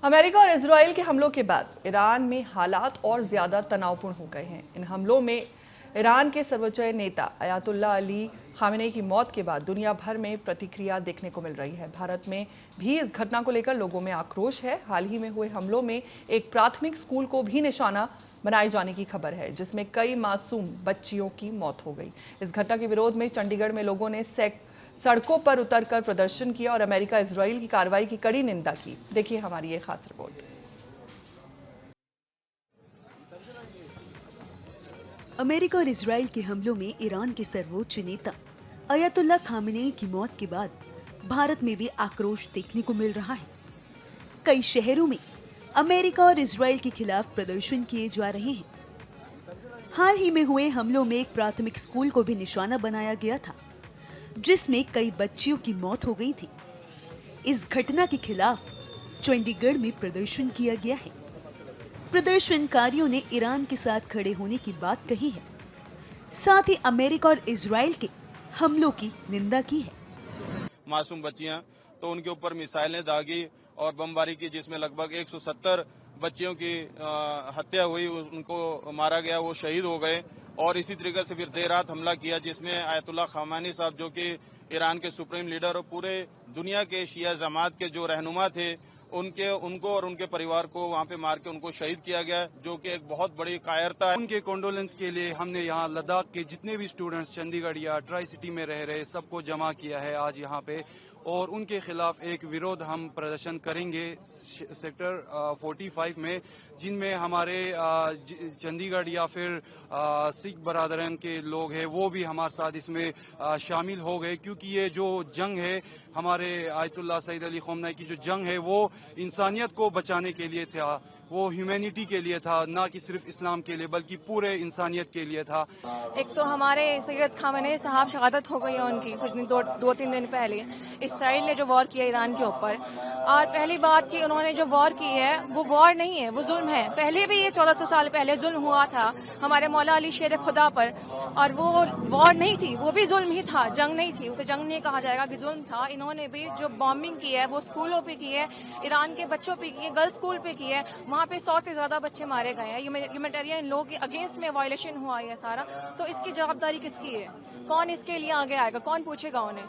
America और Israel के हमलों के बाद ईरान में हालात और ज्यादा तनावपूर्ण हो गए हैं। इन हमलों में ईरान के सर्वोच्च नेता अयातुल्ला अली खामेनेई की मौत के बाद दुनिया भर में प्रतिक्रिया देखने को मिल रही है। भारत में भी इस घटना को लेकर लोगों में आक्रोश है। हाल ही में हुए हमलों में एक प्राथमिक स्कूल को भी निशाना बनाए जाने की खबर है, जिसमें कई मासूम बच्चियों की मौत हो गई। इस घटना के विरोध में चंडीगढ़ में लोगों ने सड़कों पर उतरकर प्रदर्शन किया और अमेरिका इजराइल की कार्रवाई की कड़ी निंदा की। देखिए हमारी ये खास रिपोर्ट। अमेरिका और इजराइल के हमलों में ईरान के सर्वोच्च नेता अयतुल्ला खामेनेई की मौत के बाद भारत में भी आक्रोश देखने को मिल रहा है। कई शहरों में अमेरिका और इजराइल के खिलाफ प्रदर्शन किए जा रहे हैं। हाल ही में हुए हमलों में एक प्राथमिक स्कूल को भी निशाना बनाया गया था, जिसमें कई बच्चियों की मौत हो गई थी। इस घटना के खिलाफ चंडीगढ़ में प्रदर्शन किया गया है। प्रदर्शनकारियों ने ईरान के साथ खड़े होने की बात कही है, साथ ही अमेरिका और इजराइल के हमलों की निंदा की है। मासूम बच्चियां तो उनके ऊपर मिसाइलें दागी और बमबारी की, जिसमें लगभग 170 बच्चियों की हत्या हुई, उनको मारा गया, वो शहीद हो गए। और इसी तरीके से फिर देर रात हमला किया, जिसमें अयतुल्ला खामेनेई साहब, जो कि ईरान के सुप्रीम लीडर और पूरे दुनिया के शिया जमात के जो रहनुमा थे, उनको और उनके परिवार को वहां पे मार के उनको शहीद किया गया, जो कि एक बहुत बड़ी कायरता है। उनके कंडोलेंस के लिए हमने यहाँ लद्दाख के जितने भी स्टूडेंट्स चंडीगढ़ या ट्राई सिटी में रह रहे सबको जमा किया है आज यहाँ पे, और उनके खिलाफ एक विरोध हम प्रदर्शन करेंगे सेक्टर 45 में, जिनमें हमारे चंडीगढ़ या फिर सिख बरादरन के लोग हैं, वो भी हमारे साथ इसमें शामिल हो गए। क्योंकि ये जो जंग है, हमारे आयतुल्ला सईद अली खामेनेई की जो जंग है, वो इंसानियत को बचाने के लिए था, वो ह्यूमैनिटी के लिए था, ना कि सिर्फ इस्लाम के लिए बल्कि पूरे इंसानियत के लिए था। एक तो हमारे सैयद खामेनेई साहब शहादत हो गई है उनकी कुछ दिन दो तीन दिन पहले। इसराइल ने जो वॉर किया ईरान के ऊपर, और पहली बात कि उन्होंने जो वॉर की है वो वॉर नहीं है, वो जुल्म है। पहले भी ये 1400 साल पहले जुल्म हुआ था हमारे मौला अली शेर खुदा पर, और वो वॉर नहीं थी, वो भी जुल्म ही था, जंग नहीं थी। उसे जंग नहीं कहा जाएगा कि जुल्म था। इन्होंने भी जो बॉम्बिंग की है वो स्कूलों पे की है, ईरान के बच्चों पे की है, गर्ल्स स्कूल पे की है। वहाँ पे 100 से ज्यादा बच्चे मारे गए हैं। ह्यूमैनिटेरियन लॉ के अगेंस्ट में वायलेशन हुआ है सारा। तो इसकी जवाबदारी किसकी है? कौन इसके लिए आगे आएगा? कौन पूछेगा उन्हें?